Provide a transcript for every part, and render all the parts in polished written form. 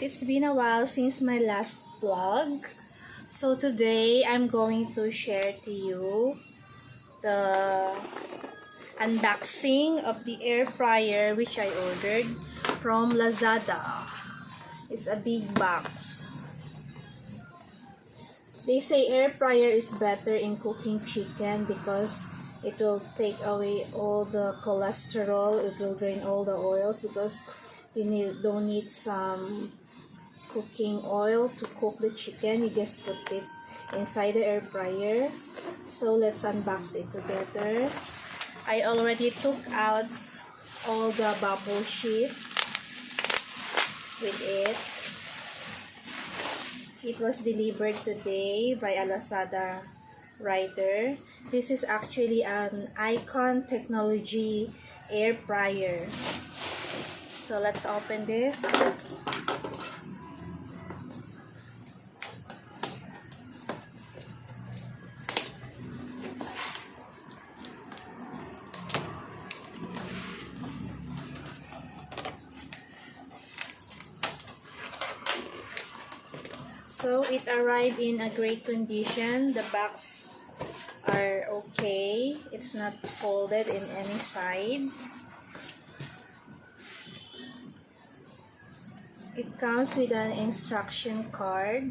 Alright, it's been a while since my last vlog. So today, I'm going to share to you the unboxing of the air fryer which I ordered from Lazada. It's a big box. They say air fryer is better in cooking chicken because it will take away all the cholesterol, it will drain all the oils because you don't need some cooking oil to cook the chicken. You just put it inside the air fryer. So let's unbox it together. I already took out all the bubble sheet with it. It was delivered today by a Lazada rider. This is actually an Icon Technology air fryer. So let's open this. So it arrived in a great condition. The box are okay. It's not folded in any side. It comes with an instruction card.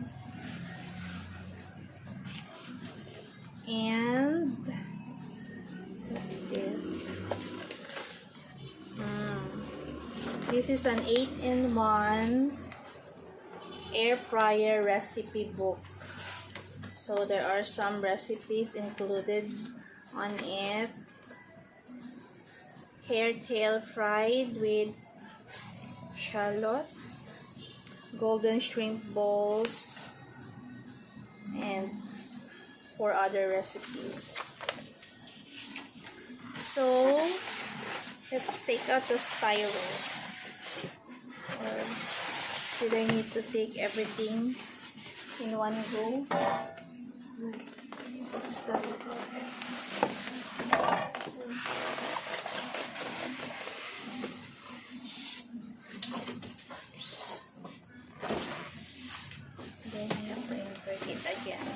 And what's this? This is an 8-in-1 air fryer recipe book. So there are some recipes included on it. Hair tail fried with shallot, golden shrimp balls, and 4 other recipes. So let's take out the styro. Did I need to take everything in one go? Let's go. Then I have to invert it again.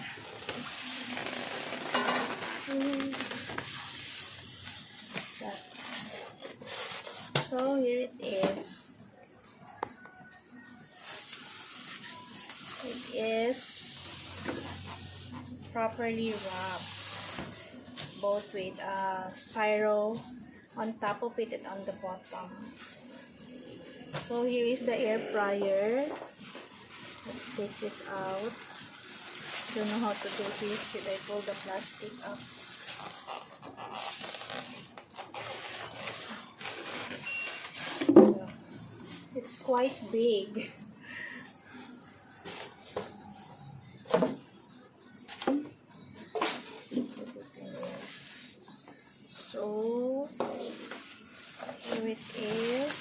So here it is. It is properly wrapped, both with styro on top of it and on the bottom. So here is the air fryer. Let's take this out. Don't know how to do this. Should I pull the plastic up? It's quite big. So here it is.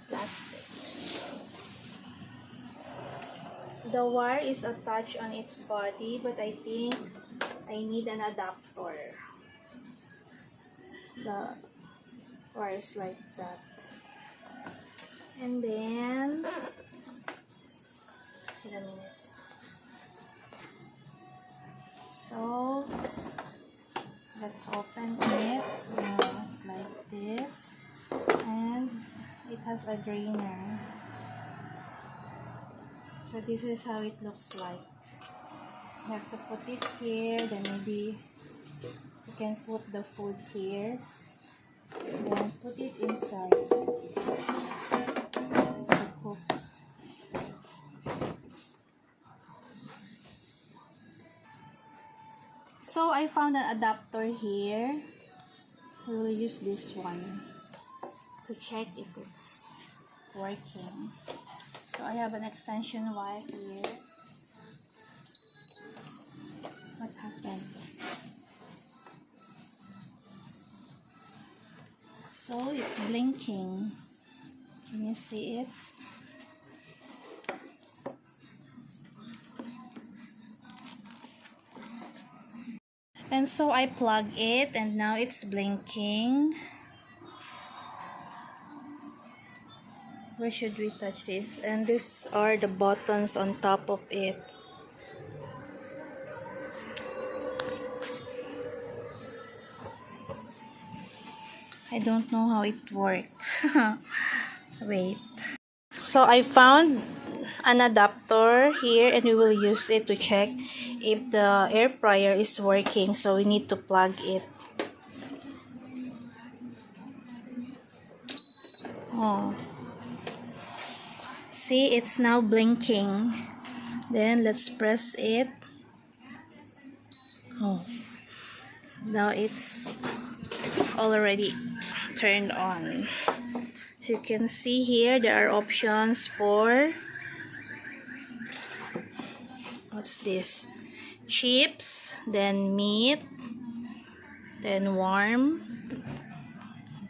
Plastic. The wire is attached on its body, but I think I need an adapter. The wire is like that. And then wait a minute. So let's open it. It's like this, and it has a drainer. So this is how it looks like. You have to put it here, then maybe you can put the food here, then put it inside to cook. So I found an adapter here. We will use this one to check if it's working. So I have an extension wire here. What happened? So it's blinking. Can you see it? And so I plug it and now it's blinking. Where should we touch this? And these are the buttons on top of it. I don't know how it works. Wait. So I found an adapter here and we will use it to check if the air fryer is working. So we need to plug it. Oh. See, it's now blinking. Then let's press it. Oh. Now it's already turned on. As you can see here, there are options for what's this? Chips, then meat, then warm,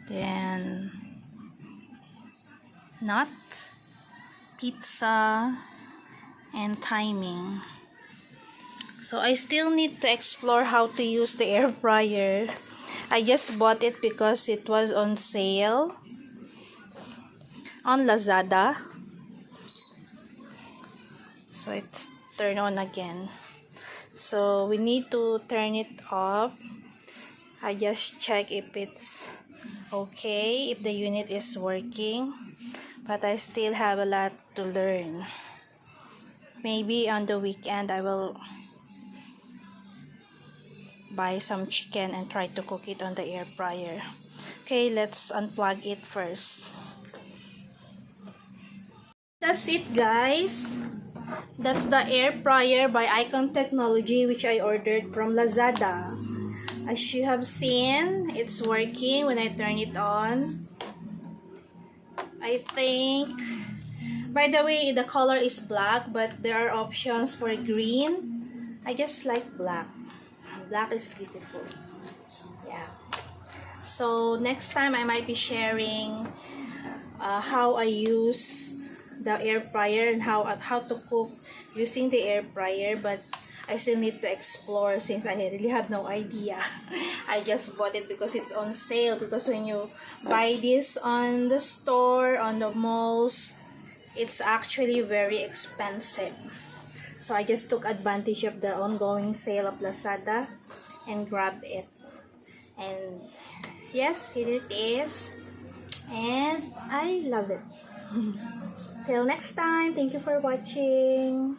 then nut, pizza, and timing. So I still need to explore how to use the air fryer. I just bought it because it was on sale on Lazada. So it's turned on again. So we need to turn it off. I just check if it's okay, if the unit is working. But I still have a lot to learn. Maybe on the weekend I will buy some chicken and try to cook it on the air fryer. Okay, let's unplug it first. That's it, guys. That's the air fryer by Icon Technology, which I ordered from Lazada. As you have seen, it's working when I turn it on. I think, by the way, the color is black, but there are options for green. I just like black. Black is beautiful. Yeah. So next time I might be sharing how I use the air fryer and how to cook using the air fryer, but I still need to explore since I really have no idea. I just bought it because it's on sale, because when you buy this on the store, on the malls, it's actually very expensive. So I just took advantage of the ongoing sale of Lazada and grabbed it. And yes, here it is. And I love it. Till next time, thank you for watching.